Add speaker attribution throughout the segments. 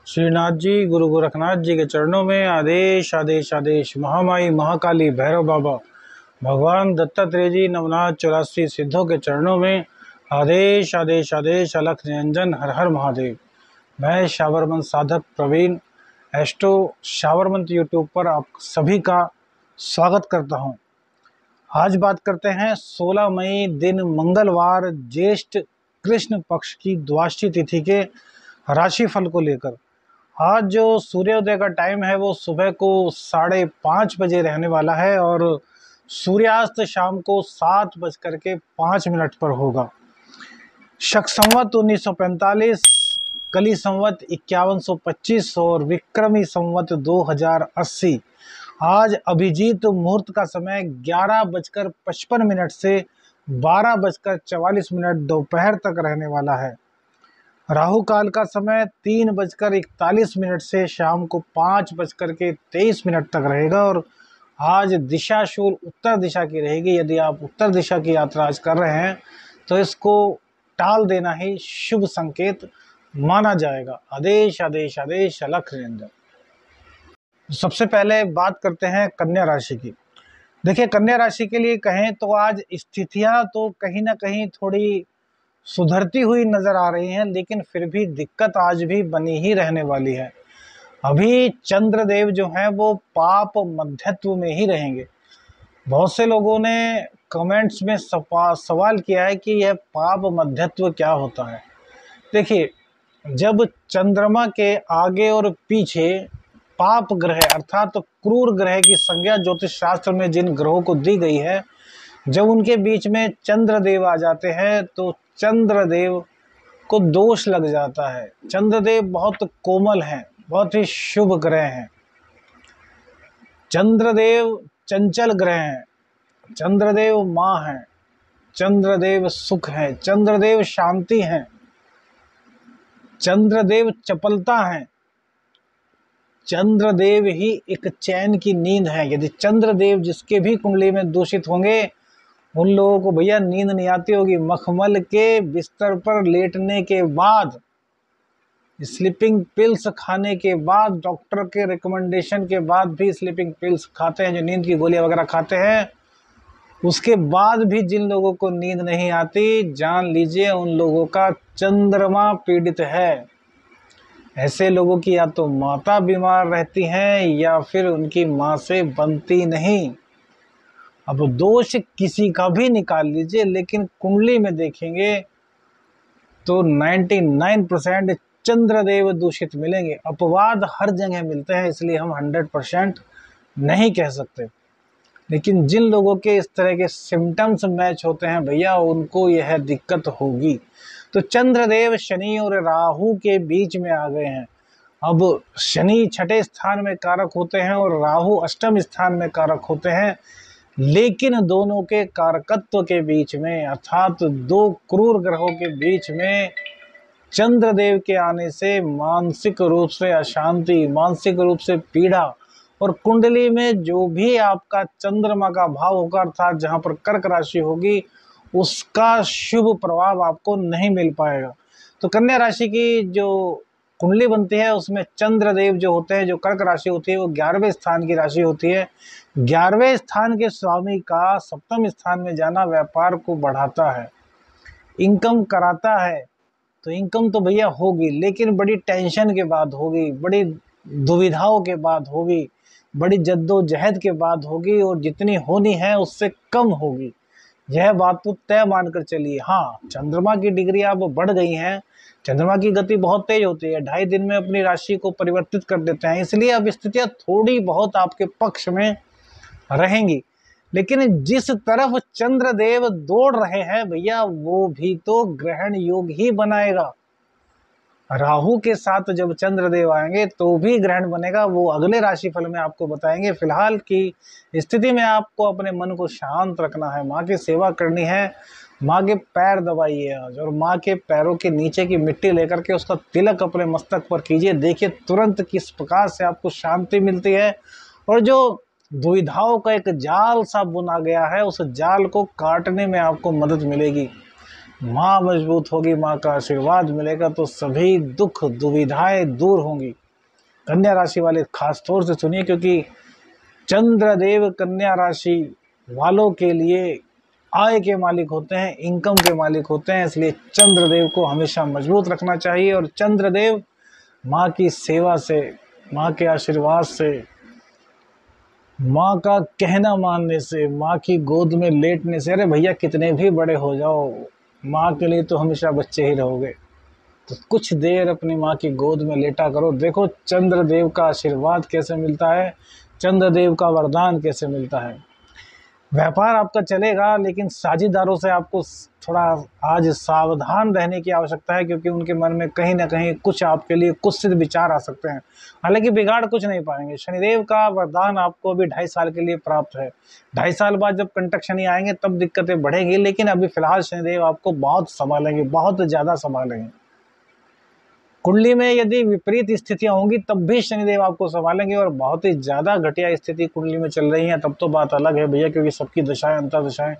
Speaker 1: श्रीनाथ जी गुरु गोरखनाथ जी के चरणों में आदेश आदेश आदेश। महामाई महाकाली भैरव बाबा भगवान दत्तात्रेय जी नवनाथ 84 सिद्धों के चरणों में आदेश आदेश आदेश। अलख निरंजन हर हर महादेव। मैं शावरमंत साधक प्रवीण एस्ट्रो शावरमंत यूट्यूब पर आप सभी का स्वागत करता हूं। आज बात करते हैं 16 मई दिन मंगलवार ज्येष्ठ कृष्ण पक्ष की द्वादशी तिथि के राशिफल को लेकर। आज जो सूर्योदय का टाइम है वो सुबह को 5:30 बजे रहने वाला है और सूर्यास्त शाम को 7:05 पर होगा। शक संवत 1945, कली संवत 5125 और विक्रमी संवत 2080। आज अभिजीत मुहूर्त का समय 11:55 से 12:44 दोपहर तक रहने वाला है। राहु काल का समय 3:41 से शाम को 5:23 तक रहेगा और आज दिशा शूल उत्तर दिशा की रहेगी। यदि आप उत्तर दिशा की यात्रा आज कर रहे हैं तो इसको टाल देना ही शुभ संकेत माना जाएगा। आदेश आदेश आदेश। अलख निरंजन। सबसे पहले बात करते हैं कन्या राशि की। देखिए, कन्या राशि के लिए कहें तो आज स्थितियां तो कहीं ना कहीं थोड़ी सुधरती हुई नजर आ रही हैं, लेकिन फिर भी दिक्कत आज भी बनी ही रहने वाली है। अभी चंद्रदेव जो हैं वो पाप मध्यत्व में ही रहेंगे। बहुत से लोगों ने कमेंट्स में सवाल किया है कि यह पाप मध्यत्व क्या होता है। देखिए, जब चंद्रमा के आगे और पीछे पाप ग्रह अर्थात तो क्रूर ग्रह की संज्ञा ज्योतिष शास्त्र में जिन ग्रहों को दी गई है, जब उनके बीच में चंद्रदेव आ जाते हैं तो चंद्रदेव को दोष लग जाता है। चंद्रदेव बहुत कोमल हैं, बहुत ही शुभ ग्रह हैं। चंद्रदेव चंचल ग्रह हैं, चंद्रदेव माँ हैं, चंद्रदेव सुख हैं, चंद्रदेव शांति हैं, चंद्रदेव चपलता हैं, चंद्रदेव ही एक चैन की नींद है। यदि चंद्रदेव जिसके भी कुंडली में दूषित होंगे उन लोगों को भैया नींद नहीं आती होगी। मखमल के बिस्तर पर लेटने के बाद, स्लीपिंग पिल्स खाने के बाद, डॉक्टर के रिकमेंडेशन के बाद भी स्लीपिंग पिल्स खाते हैं, जो नींद की गोलियां वगैरह खाते हैं, उसके बाद भी जिन लोगों को नींद नहीं आती, जान लीजिए उन लोगों का चंद्रमा पीड़ित है। ऐसे लोगों की या तो माता बीमार रहती हैं या फिर उनकी माँ से बनती नहीं। अब दोष किसी का भी निकाल लीजिए, लेकिन कुंडली में देखेंगे तो 99% चंद्रदेव दूषित मिलेंगे। अपवाद हर जगह मिलते हैं, इसलिए हम 100% नहीं कह सकते। लेकिन जिन लोगों के इस तरह के सिम्टम्स मैच होते हैं भैया, उनको यह दिक्कत होगी। तो चंद्रदेव शनि और राहु के बीच में आ गए हैं। अब शनि 6ठे स्थान में कारक होते हैं और राहु अष्टम स्थान में कारक होते हैं, लेकिन दोनों के कारकत्व के बीच में अर्थात दो क्रूर ग्रहों के बीच में चंद्रदेव के आने से मानसिक रूप से अशांति, मानसिक रूप से पीड़ा और कुंडली में जो भी आपका चंद्रमा का भाव होगा अर्थात जहां पर कर्क राशि होगी, उसका शुभ प्रभाव आपको नहीं मिल पाएगा। तो कन्या राशि की जो कुंडली बनती है उसमें चंद्रदेव जो होते हैं, जो कर्क राशि होती है वो 11वें स्थान की राशि होती है। 11वें स्थान के स्वामी का सप्तम स्थान में जाना व्यापार को बढ़ाता है, इनकम कराता है। तो इनकम तो भैया होगी, लेकिन बड़ी टेंशन के बाद होगी, बड़ी दुविधाओं के बाद होगी, बड़ी जद्दोजहद के बाद होगी और जितनी होनी है उससे कम होगी। यह बात तो तय मानकर चलिए। हाँ, चंद्रमा की डिग्री अब बढ़ गई है, चंद्रमा की गति बहुत तेज होती है, 2.5 दिन में अपनी राशि को परिवर्तित कर देते हैं, इसलिए अब स्थितियां थोड़ी बहुत आपके पक्ष में रहेंगी। लेकिन जिस तरफ चंद्रदेव दौड़ रहे हैं भैया, वो भी तो ग्रहण योग ही बनाएगा। राहु के साथ जब चंद्रदेव आएंगे तो भी ग्रहण बनेगा, वो अगले राशिफल में आपको बताएंगे। फिलहाल की स्थिति में आपको अपने मन को शांत रखना है, माँ की सेवा करनी है, माँ के पैर दबाइए आज और माँ के पैरों के नीचे की मिट्टी लेकर के उसका तिलक अपने मस्तक पर कीजिए। देखिए तुरंत किस प्रकार से आपको शांति मिलती है और जो दुविधाओं का एक जाल सा बुना गया है उस जाल को काटने में आपको मदद मिलेगी। माँ मजबूत होगी, माँ का आशीर्वाद मिलेगा तो सभी दुख दुविधाएं दूर होंगी। कन्या राशि वाले खास तौर से सुनिए, क्योंकि चंद्रदेव कन्या राशि वालों के लिए आय के मालिक होते हैं, इनकम के मालिक होते हैं, इसलिए चंद्रदेव को हमेशा मजबूत रखना चाहिए। और चंद्रदेव माँ की सेवा से, माँ के आशीर्वाद से, माँ का कहना मानने से, माँ की गोद में लेटने से, अरे भैया कितने भी बड़े हो जाओ, माँ के लिए तो हमेशा बच्चे ही रहोगे। तो कुछ देर अपनी माँ की गोद में लेटा करो, देखो चंद्रदेव का आशीर्वाद कैसे मिलता है, चंद्रदेव का वरदान कैसे मिलता है। व्यापार आपका चलेगा, लेकिन साझेदारों से आपको थोड़ा आज सावधान रहने की आवश्यकता है, क्योंकि उनके मन में कहीं ना कहीं कुछ आपके लिए कुत्सित विचार आ सकते हैं। हालांकि बिगाड़ कुछ नहीं पाएंगे। शनिदेव का वरदान आपको अभी 2.5 साल के लिए प्राप्त है। 2.5 साल बाद जब कंटक शनि आएंगे तब दिक्कतें बढ़ेंगी, लेकिन अभी फिलहाल शनिदेव आपको बहुत संभालेंगे, बहुत ज़्यादा संभालेंगे। कुंडली में यदि विपरीत स्थितियां होंगी तब भी शनिदेव आपको संभालेंगे, और बहुत ही ज़्यादा घटिया स्थिति कुंडली में चल रही है तब तो बात अलग है भैया, क्योंकि सबकी दशाएं, अंतर दशाएं,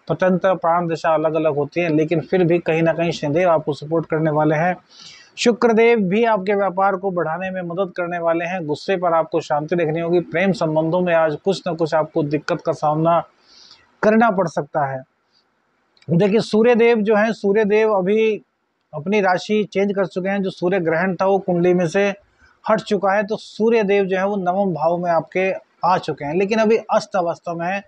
Speaker 1: पतंत्र प्राण दशा अलग अलग होती हैं, लेकिन फिर भी कहीं ना कहीं शनिदेव आपको सपोर्ट करने वाले हैं। शुक्रदेव भी आपके व्यापार को बढ़ाने में मदद करने वाले हैं। गुस्से पर आपको शांति रखनी होगी। प्रेम संबंधों में आज कुछ न कुछ आपको दिक्कत का सामना करना पड़ सकता है। देखिए सूर्यदेव जो है, सूर्यदेव अभी अपनी राशि चेंज कर चुके हैं। जो सूर्य ग्रहण था वो कुंडली में से हट चुका है, तो सूर्य देव जो है वो नवम भाव में आपके आ चुके हैं, लेकिन अभी अस्त अवस्था में है।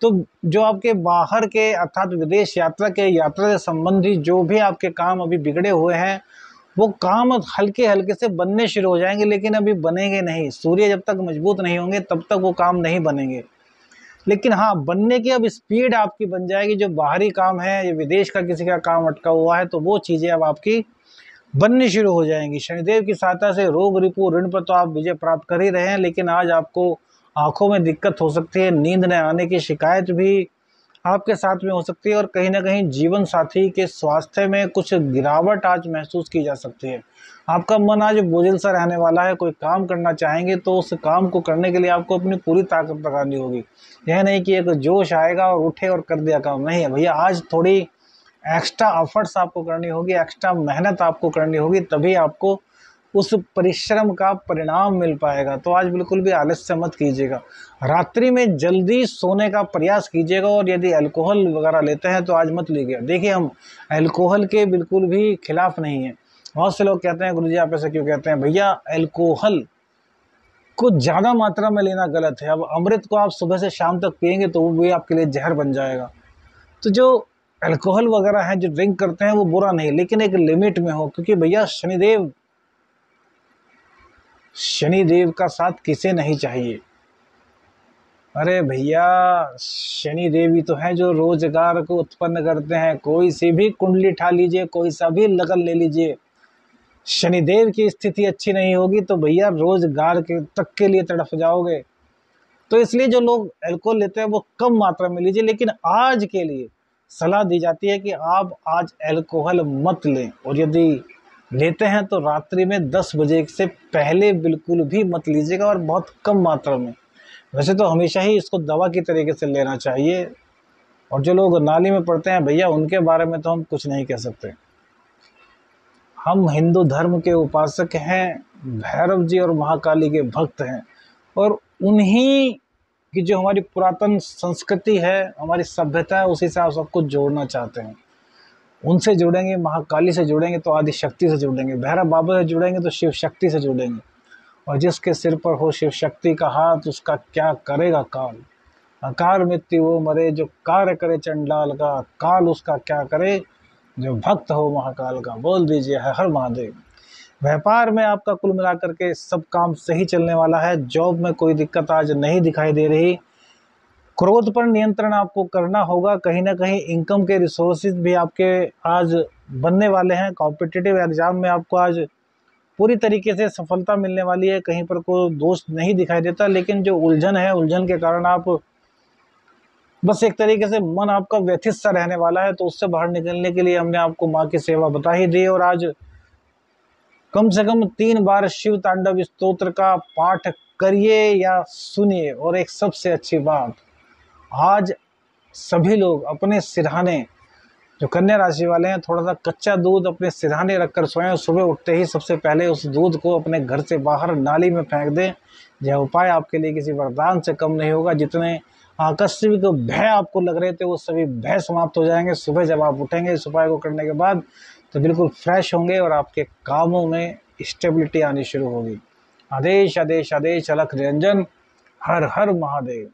Speaker 1: तो जो आपके बाहर के अर्थात विदेश यात्रा के, यात्रा से संबंधित जो भी आपके काम अभी बिगड़े हुए हैं वो काम हल्के हल्के से बनने शुरू हो जाएंगे, लेकिन अभी बनेंगे नहीं। सूर्य जब तक मजबूत नहीं होंगे तब तक वो काम नहीं बनेंगे, लेकिन हाँ बनने की अब स्पीड आपकी बन जाएगी। जो बाहरी काम है, ये विदेश का किसी का काम अटका हुआ है, तो वो चीज़ें अब आपकी बननी शुरू हो जाएंगी। शनिदेव की सहायता से रोग रिपू ऋण पर तो आप विजय प्राप्त कर ही रहे हैं, लेकिन आज आपको आंखों में दिक्कत हो सकती है, नींद न आने की शिकायत भी आपके साथ में हो सकती है, और कहीं ना कहीं जीवन साथी के स्वास्थ्य में कुछ गिरावट आज महसूस की जा सकती है। आपका मन आज बोझिल सा रहने वाला है। कोई काम करना चाहेंगे तो उस काम को करने के लिए आपको अपनी पूरी ताकत लगानी होगी। यह नहीं कि एक जोश आएगा और उठे और कर दिया काम, नहीं है भैया। आज थोड़ी एक्स्ट्रा एफर्ट्स आपको करनी होगी, एक्स्ट्रा मेहनत आपको करनी होगी, तभी आपको उस परिश्रम का परिणाम मिल पाएगा। तो आज बिल्कुल भी आलस्य मत कीजिएगा। रात्रि में जल्दी सोने का प्रयास कीजिएगा, और यदि अल्कोहल वगैरह लेते हैं तो आज मत लीजिए। देखिए हम अल्कोहल के बिल्कुल भी खिलाफ नहीं है। बहुत से लोग कहते हैं गुरुजी आप ऐसे क्यों कहते हैं। भैया अल्कोहल को ज़्यादा मात्रा में लेना गलत है। अब अमृत को आप सुबह से शाम तक पिएंगे तो वो भी आपके लिए जहर बन जाएगा। तो जो अल्कोहल वगैरह है, जो ड्रिंक करते हैं, वो बुरा नहीं, लेकिन एक लिमिट में हो, क्योंकि भैया शनिदेव का साथ किसे नहीं चाहिए। अरे भैया शनि देवी तो हैं जो रोजगार को उत्पन्न करते हैं। कोई सी भी कुंडली उठा लीजिए, कोई सा भी लगन ले लीजिए, शनिदेव की स्थिति अच्छी नहीं होगी तो भैया रोजगार के तक के लिए तड़फ जाओगे। तो इसलिए जो लोग अल्कोहल लेते हैं वो कम मात्रा में लीजिए, लेकिन आज के लिए सलाह दी जाती है कि आप आज अल्कोहल मत लें, और यदि लेते हैं तो रात्रि में 10 बजे से पहले बिल्कुल भी मत लीजिएगा, और बहुत कम मात्रा में। वैसे तो हमेशा ही इसको दवा की तरीके से लेना चाहिए, और जो लोग नाली में पड़ते हैं भैया उनके बारे में तो हम कुछ नहीं कह सकते। हम हिंदू धर्म के उपासक हैं, भैरव जी और महाकाली के भक्त हैं, और उन्हीं की जो हमारी पुरातन संस्कृति है, हमारी सभ्यता है, उसी से आप सबको जोड़ना चाहते हैं। उनसे जुड़ेंगे, महाकाली से जुड़ेंगे तो आदि शक्ति से जुड़ेंगे, भैरव बाबा से जुड़ेंगे तो शिव शक्ति से जुड़ेंगे। और जिसके सिर पर हो शिव शक्ति का हाथ, उसका क्या करेगा काल। अकाल मृत्यु वो मरे, जो कार्य करे चंडाल का, काल उसका क्या करे जो भक्त हो महाकाल का। बोल दीजिए हर हर महादेव। व्यापार में आपका कुल मिलाकर के सब काम सही चलने वाला है। जॉब में कोई दिक्कत आज नहीं दिखाई दे रही। क्रोध पर नियंत्रण आपको करना होगा। कहीं ना कहीं इनकम के रिसोर्सेज भी आपके आज बनने वाले हैं। कॉम्पिटिटिव एग्जाम में आपको आज पूरी तरीके से सफलता मिलने वाली है। कहीं पर कोई दोष नहीं दिखाई देता, लेकिन जो उलझन है, उलझन के कारण आप बस एक तरीके से मन आपका व्यथित सा रहने वाला है। तो उससे बाहर निकलने के लिए हमने आपको माँ की सेवा बता ही दी। और आज कम से कम 3 बार शिव तांडव स्तोत्र का पाठ करिए या सुनिए। और एक सबसे अच्छी बात, आज सभी लोग अपने सिरहाने जो कन्या राशि वाले हैं, थोड़ा सा कच्चा दूध अपने सिरहाने रखकर सोएं, सुबह उठते ही सबसे पहले उस दूध को अपने घर से बाहर नाली में फेंक दें। यह उपाय आपके लिए किसी वरदान से कम नहीं होगा। जितने आकस्मिक भय आपको लग रहे थे वो सभी भय समाप्त हो जाएंगे। सुबह जब आप उठेंगे इस उपाय को करने के बाद तो बिल्कुल फ्रेश होंगे और आपके कामों में स्टेबिलिटी आनी शुरू होगी। आदेश आदेश आदेश, अलख निरंजन, हर हर महादेव।